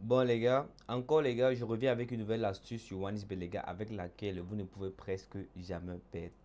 Bon les gars, encore les gars, je reviens avec une nouvelle astuce sur OneXBet les gars, avec laquelle vous ne pouvez presque jamais perdre.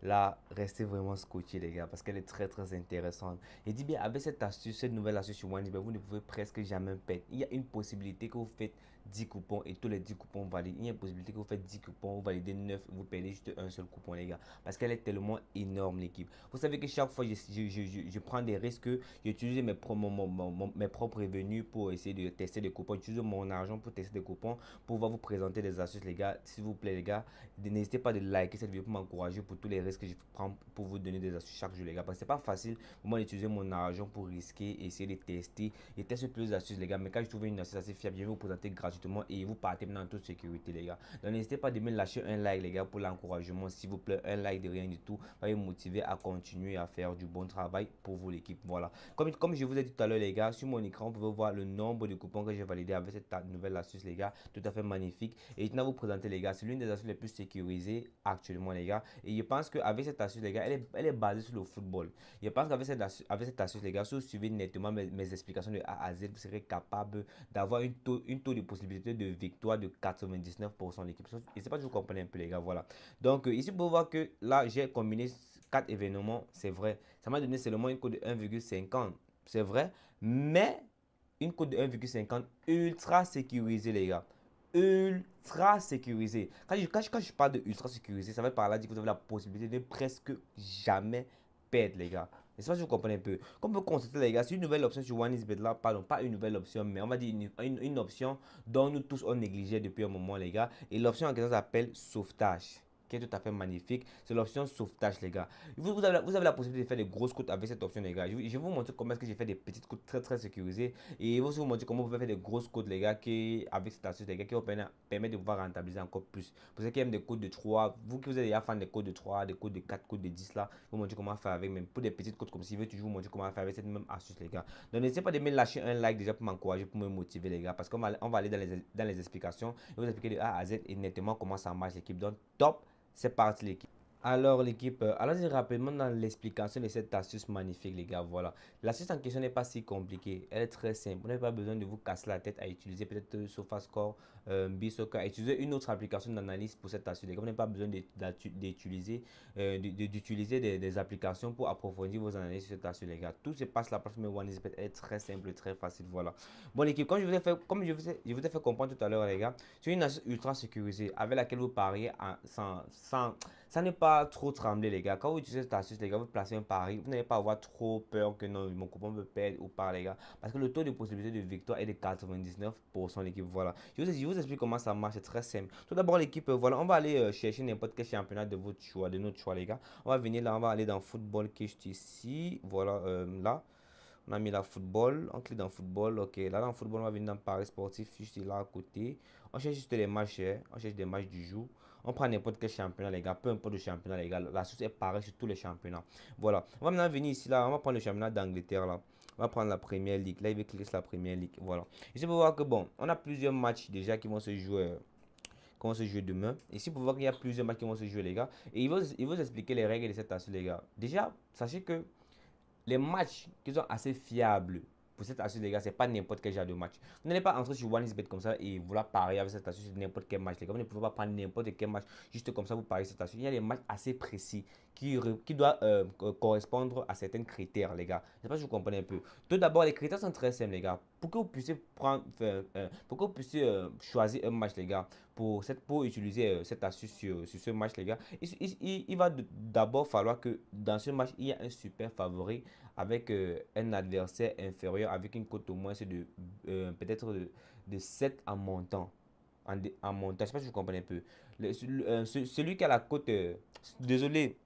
Là, restez vraiment scotché les gars, parce qu'elle est très intéressante. Et dis bien, avec cette astuce, cette nouvelle astuce sur OneXBet, vous ne pouvez presque jamais perdre. Il y a une possibilité que vous faites 10 coupons et tous les 10 coupons valident. Il y a une possibilité que vous faites 10 coupons, vous validez 9, vous perdez juste un seul coupon les gars. Parce qu'elle est tellement énorme l'équipe. Vous savez que chaque fois je prends des risques, j'utilise mes propres revenus pour essayer de tester des coupons. J'utilise mon argent pour tester des coupons, pour pouvoir vous présenter des astuces les gars. S'il vous plaît les gars, n'hésitez pas de liker cette vidéo pour m'encourager pour tous les risques que je prends pour vous donner des astuces chaque jour les gars. Parce que c'est pas facile pour moi d'utiliser mon argent pour risquer, essayer de tester et tester plus d'astuces les gars. Mais quand je trouve une astuce assez fiable, je vais vous présenter gratuitement et vous partez maintenant en toute sécurité les gars. Donc n'hésitez pas de me lâcher un like les gars pour l'encouragement s'il vous plaît. Un like de rien du tout va me motiver à continuer à faire du bon travail pour vous l'équipe. Voilà. Comme je vous ai dit tout à l'heure les gars, sur mon écran vous pouvez voir le nombre de coupons que j'ai validé avec cette nouvelle astuce les gars. Tout à fait magnifique. Et maintenant vous présenter les gars, c'est l'une des astuces les plus sécurisées actuellement les gars. Et je pense qu'avec cette astuce les gars, elle est basée sur le football. Je pense qu'avec cette astuce les gars, si vous suivez nettement mes explications de A à Z, vous serez capable d'avoir une taux de possibilité de victoire de 99% de l'équipe. Je ne sais pas si vous comprenez un peu les gars, voilà. Donc ici vous pouvez voir que là j'ai combiné 4 événements, c'est vrai. Ça m'a donné seulement une cote de 1,50, c'est vrai. Mais une cote de 1,50 ultra sécurisée les gars, ultra sécurisé. Quand je parle de ultra sécurisé, ça veut par là dire que vous avez la possibilité de presque jamais perdre, les gars. Je sais pas si vous comprenez un peu. Comme vous constatez, les gars, c'est une nouvelle option sur OneXBet là. Pardon, pas une nouvelle option, mais on va dire une option dont nous tous on négligeait depuis un moment, les gars. Et l'option en question s'appelle sauvetage, qui est tout à fait magnifique. C'est l'option sauvetage, les gars. Vous avez la possibilité de faire des grosses cotes avec cette option, les gars. Je vais vous montrer comment est-ce que j'ai fait des petites cotes très sécurisées. Et je vais aussi vous montrer comment vous pouvez faire des grosses cotes, les gars, qui, avec cette astuce, les gars, qui vous permettre de pouvoir rentabiliser encore plus. Pour ceux qui aiment des cotes de 3, vous qui vous êtes déjà fan des cotes de 3, des cotes de 4, cotes de 10 là, je vais vous montrer comment faire avec, même pour des petites cotes comme si je veux toujours vous montrer comment faire avec cette même astuce, les gars. Donc n'hésitez pas de me lâcher un like déjà pour m'encourager, pour me motiver, les gars, parce qu'on va aller dans les explications et vous expliquer de A à Z et nettement comment ça marche l'équipe. Donc top, c'est parti l'équipe. Alors l'équipe, allons-y rapidement dans l'explication de cette astuce magnifique les gars, voilà. L'astuce en question n'est pas si compliquée, elle est très simple. Vous n'avez pas besoin de vous casser la tête à utiliser peut-être SofaScore, BSoccer, à utiliser une autre application d'analyse pour cette astuce les gars. Vous n'avez pas besoin d'utiliser des applications pour approfondir vos analyses sur cette astuce les gars. Tout se passe la plateforme OneXBet, elle est très simple, très facile, voilà. Bon l'équipe, comme je vous ai fait comprendre tout à l'heure les gars, c'est une astuce ultra sécurisée avec laquelle vous pariez sans ça n'est pas trop trembler, les gars. Quand vous utilisez cette astuce, les gars, vous placez un pari. Vous n'allez pas avoir trop peur que non, mon coupon peut perdre ou pas, les gars. Parce que le taux de possibilité de victoire est de 99% l'équipe. Voilà. Je vous explique comment ça marche. C'est très simple. Tout d'abord, l'équipe, voilà, on va aller chercher n'importe quel championnat de votre choix, de notre choix, les gars. On va venir là, on va aller dans football qui est juste ici. Voilà, là. On a mis la football, on clique dans football, ok. Là dans football, on va venir dans Paris sportif, juste là à côté. On cherche juste les matchs, hein. On cherche des matchs du jour. On prend n'importe quel championnat, les gars. Peu importe le championnat, les gars. La source est pareille sur tous les championnats. Voilà. On va maintenant venir ici, là. On va prendre le championnat d'Angleterre, là. On va prendre la première ligue. Là, il va cliquer sur la première ligue. Voilà. Ici, vous voir que bon, on a plusieurs matchs déjà qui vont se jouer demain. Ici, vous voir qu'il y a plusieurs matchs qui vont se jouer, les gars. Et il va vous expliquer les règles de cette astuce, les gars. Déjà, sachez que les matchs qui sont assez fiables pour cette astuce, les gars, c'est pas n'importe quel genre de match. Vous n'allez pas entrer sur OneXBet comme ça et vouloir parier avec cette astuce sur n'importe quel match, les gars. Vous ne pouvez pas prendre n'importe quel match juste comme ça vous parier cette astuce. Il y a des matchs assez précis qui doivent correspondre à certains critères, les gars. Je ne sais pas si vous comprenez un peu. Tout d'abord, les critères sont très simples, les gars. Pour que vous puissiez choisir un match, les gars, pour utiliser cette astuce sur ce match, les gars, il va d'abord falloir que dans ce match, il y a un super favori avec un adversaire inférieur avec une cote au moins de peut-être de 7 en montant. En montant, je ne sais pas si vous comprenez un peu. Celui qui a la cote, désolé,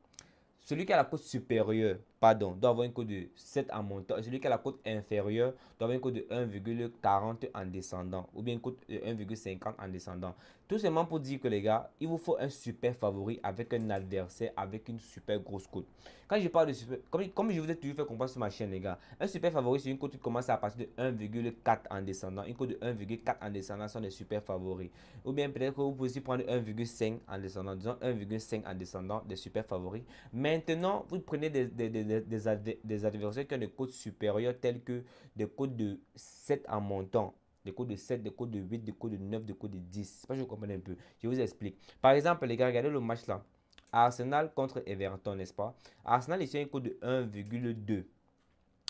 celui qui a la cote supérieure, pardon, doit avoir une cote de 7 en montant. Et celui qui a la cote inférieure doit avoir une cote de 1,40 en descendant. Ou bien une cote de 1,50 en descendant. Tout simplement pour dire que les gars, il vous faut un super favori avec un adversaire avec une super grosse cote. Quand je parle de super, comme je vous ai toujours fait comprendre sur ma chaîne, les gars, un super favori, c'est une cote qui commence à partir de 1,4 en descendant. Une cote de 1,4 en descendant sont des super favoris. Ou bien peut-être que vous pouvez aussi prendre 1,5 en descendant. Disons 1,5 en descendant des super favoris. Maintenant, vous prenez des adversaires qui ont des cotes supérieures telles que des cotes de 7 en montant. des codes de 7, des codes de 8, des codes de 9, des codes de 10. C'est pas que je comprends un peu. Je vous explique. Par exemple, les gars, regardez le match là. Arsenal contre Everton, n'est-ce pas? Arsenal ici a un code de 1,2.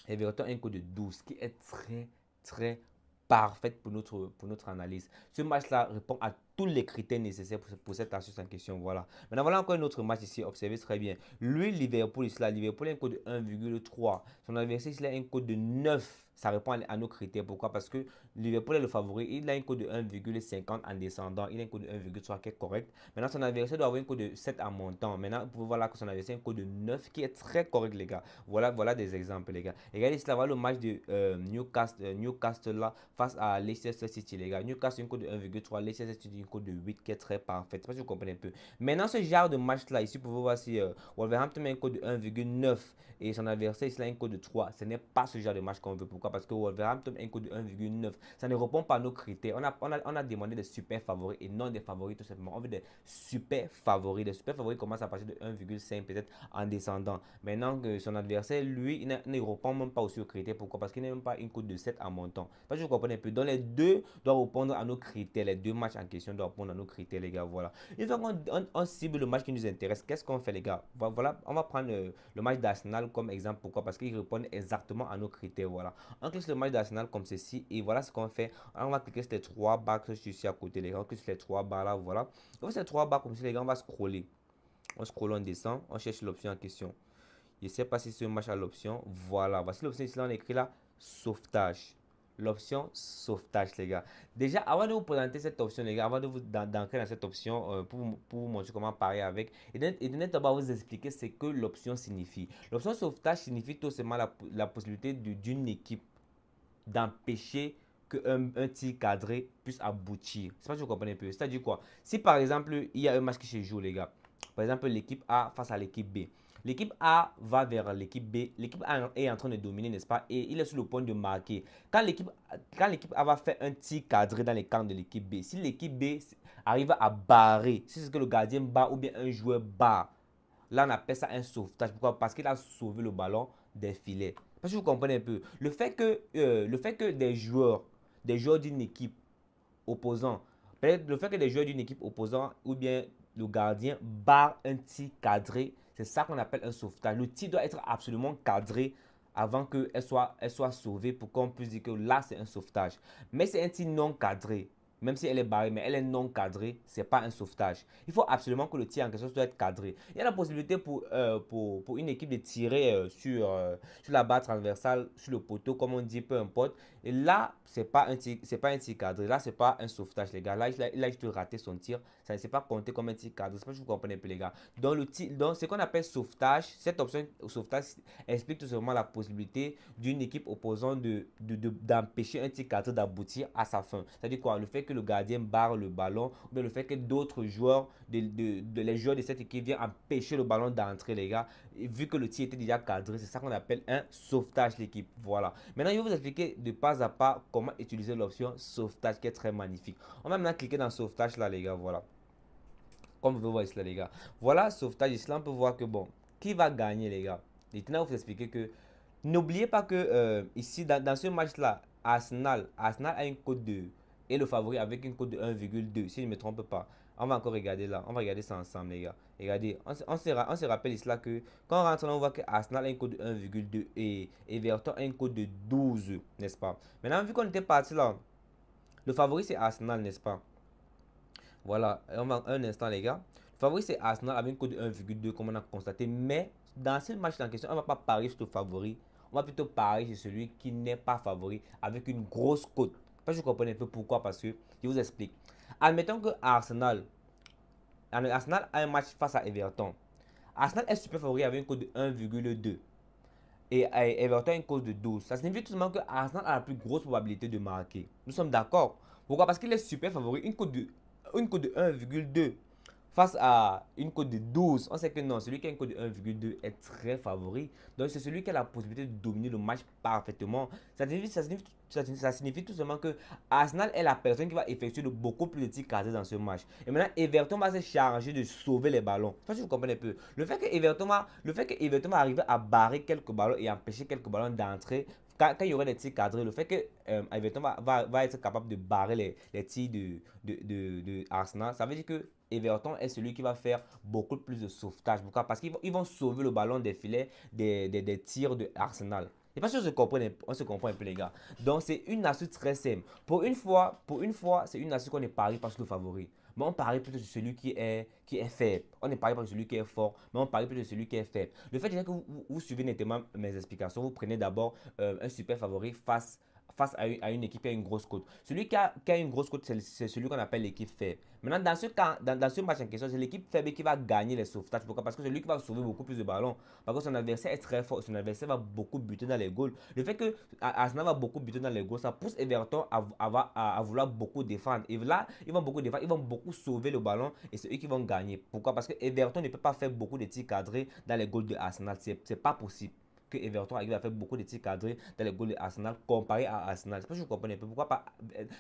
Everton a un code de 12, qui est très parfaite pour notre analyse. Ce match-là répond à tous les critères nécessaires pour cette astuce en question. Voilà. Maintenant, voilà encore un autre match ici. Observez très bien. Lui, Liverpool, ici, là, Liverpool a un code de 1,3. Son adversaire, ici, a un code de 9. Ça répond à nos critères. Pourquoi? Parce que Liverpool est le favori. Il a un code de 1,50 en descendant. Il a un code de 1,3 qui est correct. Maintenant, son adversaire doit avoir un code de 7 en montant. Maintenant, vous pouvez voir là que son adversaire a un code de 9 qui est très correct, les gars. Voilà des exemples, les gars. Regardez ici, là, voilà le match de Newcastle là, face à Leicester City, les gars. Newcastle, une code de 1,3. Leicester City, une code de 8 qui est très parfaite. Je sais pas si vous comprenez un peu. Maintenant, ce genre de match-là, ici, vous pouvez voir si Wolverhampton a un code de 1,9 et son adversaire, ici, a un code de 3. Ce n'est pas ce genre de match qu'on veut. Pourquoi? Parce que Wolverhampton a un code de 1,9. Ça ne répond pas à nos critères. On a demandé des super favoris et non des favoris, tout simplement. On veut des super favoris. Les super favoris commencent à partir de 1,5 peut-être en descendant. Maintenant que son adversaire, lui, il ne répond même pas aussi aux critères. Pourquoi? Parce qu'il n'a même pas une cote de 7 en montant. Parce que vous comprenez un peu. Donc les deux doivent répondre à nos critères. Les deux matchs en question doivent répondre à nos critères, les gars. Voilà. Une fois qu'on cible le match qui nous intéresse, qu'est-ce qu'on fait, les gars? Voilà, on va prendre le match d'Arsenal comme exemple. Pourquoi? Parce qu'il répond exactement à nos critères. Voilà. On clique sur le match d'Arsenal comme ceci. Et voilà ce qu'on fait. On va cliquer sur les trois barres que je suis ici à côté, les gars. On clique sur les trois barres là. Voilà. On fait ces trois barres comme ça, les gars. On va scroller. On scrolle, on descend. On cherche l'option en question. Je ne sais pas si ce match a l'option. Voilà. Voici l'option ici. On écrit là sauvetage. L'option sauvetage, les gars. Déjà, avant de vous présenter cette option, les gars, avant de vous d'entrer dans cette option pour vous montrer comment parier avec, et de d'abord vous expliquer ce que l'option signifie. L'option sauvetage signifie tout simplement la possibilité d'une équipe d'empêcher qu'un tir cadré puisse aboutir. C'est pas si vous comprenez un peu. C'est-à-dire quoi? Si par exemple, il y a un match qui se joue, les gars. Par exemple, l'équipe A face à l'équipe B. L'équipe A va vers l'équipe B. L'équipe A est en train de dominer, n'est-ce pas? Et il est sur le point de marquer. Quand l'équipe A va faire un tir cadré dans les camps de l'équipe B, si l'équipe B arrive à barrer, si c'est ce que le gardien barre ou bien un joueur barre, là on appelle ça un sauvetage. Pourquoi? Parce qu'il a sauvé le ballon des filets. Parce que vous comprenez un peu. Le fait que des joueurs d'une équipe opposant, peut-être le fait que des joueurs d'une équipe opposant ou bien le gardien barre un tir cadré, c'est ça qu'on appelle un sauvetage. Le tir doit être absolument cadré avant qu'elle soit sauvée pour qu'on puisse dire que là c'est un sauvetage. Mais c'est un tir non cadré. Même si elle est barrée, mais elle est non cadrée, c'est pas un sauvetage. Il faut absolument que le tir en question doit être cadré. Il y a la possibilité pour une équipe de tirer sur la barre transversale, sur le poteau, comme on dit, peu importe. Et là, c'est pas un tir cadré. Là, c'est pas un sauvetage, les gars. Là, il a juste raté son tir. Ça ne s'est pas compté comme un tir cadré. C'est pas que vous comprenez un peu, les gars. Donc, ce qu'on appelle sauvetage, cette option sauvetage explique tout simplement la possibilité d'une équipe opposante d'empêcher un tir cadré d'aboutir à sa fin. C'est-à-dire quoi? Le fait que le gardien barre le ballon, ou bien le fait que d'autres joueurs, les joueurs de cette équipe viennent empêcher le ballon d'entrer, les gars. Et vu que le tir était déjà cadré, c'est ça qu'on appelle un sauvetage, l'équipe. Voilà. Maintenant, je vais vous expliquer de pas à pas comment utiliser l'option sauvetage qui est très magnifique. On va maintenant cliquer dans sauvetage là, les gars. Voilà. Comme vous pouvez voir ici, là, les gars. Voilà, sauvetage ici. Là, on peut voir que bon, qui va gagner, les gars? Maintenant, je vais vous expliquer que n'oubliez pas que ici, dans ce match-là, Arsenal a une cote de et le favori avec une cote de 1,2, si je ne me trompe pas. On va encore regarder là. On va regarder ça ensemble, les gars. Regardez, on se rappelle ici là que quand on rentre là, on voit que Arsenal a une cote de 1,2 et Everton a une cote de 12, n'est-ce pas? Maintenant, vu qu'on était parti là, le favori c'est Arsenal, n'est-ce pas? Voilà, on va un instant, les gars. Le favori c'est Arsenal avec une cote de 1,2 comme on a constaté. Mais dans ce match en question, on ne va pas parier sur le favori. On va plutôt parier sur celui qui n'est pas favori avec une grosse cote. Je comprends un peu pourquoi, parce que je vous explique. Admettons que Arsenal a un match face à Everton. Arsenal est super favori avec une cote de 1,2 et Everton a une cote de 12. Ça signifie tout simplement que Arsenal a la plus grosse probabilité de marquer. Nous sommes d'accord. Pourquoi? Parce qu'il est super favori. Une cote de 1,2 face à une cote de 12. On sait que non, celui qui a une cote de 1,2 est très favori. Donc c'est celui qui a la possibilité de dominer le match parfaitement. Ça signifie tout simplement que Arsenal est la personne qui va effectuer beaucoup plus de tirs cadrés dans ce match. Et maintenant, Everton va se charger de sauver les ballons. Je sais pas si vous comprenez un peu. Le fait que Everton va arriver à barrer quelques ballons et empêcher quelques ballons d'entrer quand il y aura des tirs cadrés, le fait que Everton va être capable de barrer les tirs de Arsenal, ça veut dire que Everton est celui qui va faire beaucoup plus de sauvetage. Pourquoi? Parce qu'ils vont sauver le ballon des filets des tirs de Arsenal. Je sais pas si on se comprend un peu les gars. Donc c'est une astuce très simple. Pour une fois, c'est une astuce qu'on ne parie pas sur le favori. Mais on parie plutôt sur celui qui est faible. On ne parie pas sur celui qui est fort, mais on parie plutôt sur celui qui est faible. Le fait déjà que vous suivez nettement mes explications, vous prenez d'abord un super favori face à une équipe qui a une grosse cote. Celui qui a une grosse cote, c'est celui qu'on appelle l'équipe faible. Maintenant, dans ce cas, dans ce match en question, c'est l'équipe faible qui va gagner les sauvetages. Pourquoi? Parce que c'est lui qui va sauver beaucoup plus de ballons. Parce que son adversaire est très fort. Son adversaire va beaucoup buter dans les goals. Le fait que Arsenal va beaucoup buter dans les goals, ça pousse Everton à vouloir beaucoup défendre. Et là, ils vont beaucoup défendre, ils vont beaucoup sauver le ballon et c'est eux qui vont gagner. Pourquoi? Parce que Everton ne peut pas faire beaucoup de tirs cadrés dans les goals de Arsenal. C'est pas possible que Everton arrive à faire beaucoup de tirs cadrés dans les goals de Arsenal comparé à Arsenal. Je sais pas si vous comprenez un peu. Pourquoi pas?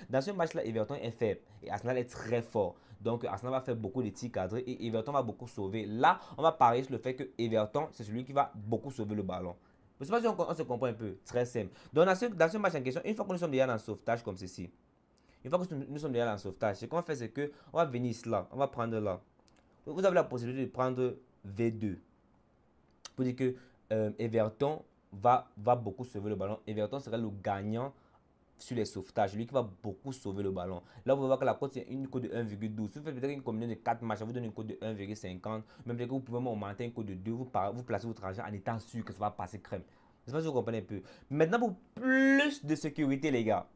Dans ce match-là, Everton est faible et Arsenal est très fort. Donc Arsenal va faire beaucoup de tirs cadrés et Everton va beaucoup sauver. Là, on va parier sur le fait que Everton, c'est celui qui va beaucoup sauver le ballon. Je ne sais pas si on se comprend un peu. Très simple. Donc dans ce match en question, une fois que nous sommes déjà dans le sauvetage comme ceci, une fois que nous sommes déjà dans le sauvetage, ce qu'on va faire, c'est que on va venir là, on va prendre là. Vous avez la possibilité de prendre V2 pour dire que Everton va beaucoup sauver le ballon. Everton sera le gagnant sur les sauvetages, lui qui va beaucoup sauver le ballon. Là, vous voyez que la cote, c'est une cote de 1,12. Si vous faites peut-être une combinaison de 4 matchs, ça vous donne une cote de 1,50. Même que vous pouvez augmenter une cote de 2, vous placez votre argent en étant sûr que ça va passer crème. Je ne sais pas si vous comprenez un peu. Maintenant, pour plus de sécurité, les gars,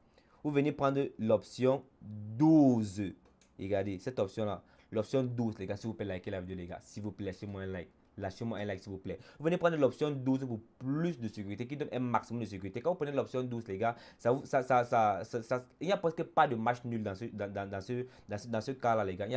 vous venez prendre l'option 12. Regardez, cette option-là, l'option 12, les gars, s'il vous plaît, likez la vidéo, les gars. S'il vous plaît, lâchez-moi un like. Lâchez-moi un like s'il vous plaît. Vous venez prendre l'option 12 pour plus de sécurité, qui donne un maximum de sécurité. Quand vous prenez l'option 12, les gars, il n'y a presque pas de match nul dans ce cas-là, les gars.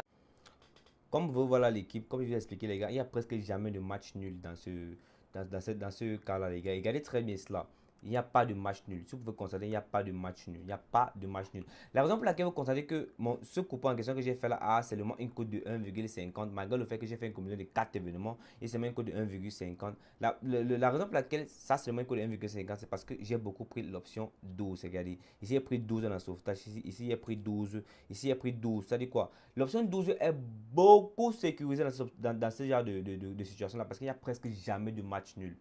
Comme vous voilà l'équipe, comme je vous ai expliqué, les gars, il n'y a presque jamais de match nul dans ce cas-là, les gars. Regardez très bien cela. Il n'y a pas de match nul. Si vous pouvez constater, il n'y a pas de match nul. Il n'y a pas de match nul. La raison pour laquelle vous constatez que ce coupon en question que j'ai fait là a seulement une cote de 1,50, malgré le fait que j'ai fait une combinaison de 4 événements et seulement une cote de 1,50. La raison pour laquelle ça seulement une cote de 1,50, c'est parce que j'ai beaucoup pris l'option 12. Regardez. Ici, j'ai pris 12 dans la sauvetage. Ici, j'ai pris 12. Ici, j'ai pris 12. Ça dit quoi? L'option 12 est beaucoup sécurisée dans ce genre de situation-là parce qu'il n'y a presque jamais de match nul.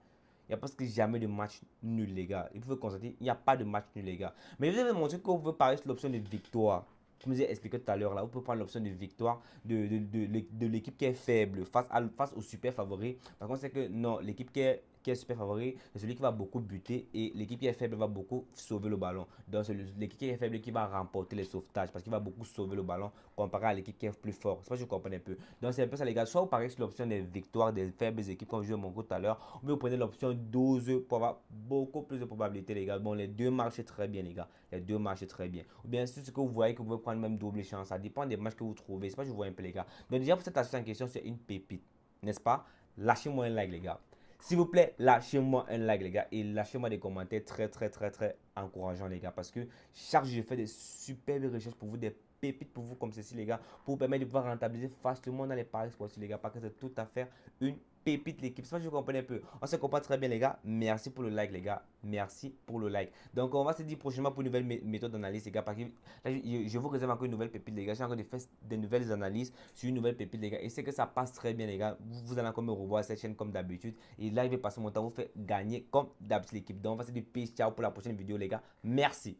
Il n'y a presque jamais de match nul, les gars. Vous pouvez constater, il n'y a pas de match nul, les gars. Mais je vais vous montrer que vous pouvez parler sur l'option de victoire. Comme je vous ai expliqué tout à l'heure, là, vous pouvez prendre l'option de victoire de l'équipe qui est faible face au super favori. Par contre, c'est que non, l'équipe qui est super favori, c'est celui qui va beaucoup buter et l'équipe qui est faible va beaucoup sauver le ballon. Donc, c'est l'équipe qui est faible qui va remporter les sauvetages parce qu'il va beaucoup sauver le ballon comparé à l'équipe qui est plus forte. C'est pas si vous comprenez un peu. Donc, c'est un peu ça, les gars. Soit vous parlez sur l'option des victoires des faibles équipes, comme je disais mon coup tout à l'heure, ou bien vous prenez l'option 12 pour avoir beaucoup plus de probabilité, les gars. Bon, les deux marchent très bien, les gars. Les deux marchent très bien. Ou bien, c'est ce que vous voyez que vous pouvez prendre même double chance. Ça dépend des matchs que vous trouvez. C'est pas si vous voyez un peu, les gars. Donc, déjà, pour cette astuce en question, c'est une pépite. N'est-ce pas? Lâchez-moi un like, les gars. S'il vous plaît, lâchez-moi un like, les gars, et lâchez-moi des commentaires très, très, très, très encourageants, les gars, parce que chaque jour, je fais des superbes recherches pour vous, des pépites pour vous comme ceci, les gars, pour vous permettre de pouvoir rentabiliser facilement dans les paris sportifs, les gars, parce que c'est tout à fait une pépite, l'équipe. C'est pas si vous comprenez un peu. On se comprend très bien, les gars. Merci pour le like, les gars. Merci pour le like. Donc, on va se dire prochainement pour une nouvelle méthode d'analyse, les gars, parce que là, je vous réserve encore une nouvelle pépite, les gars. J'ai encore des nouvelles analyses sur une nouvelle pépite, les gars. Et c'est que ça passe très bien, les gars. Vous allez encore me revoir cette chaîne comme d'habitude. Et là, je vais passer mon temps, vous faire gagner comme d'habitude l'équipe. Donc, on va se dire peace, ciao pour la prochaine vidéo, les gars. Merci.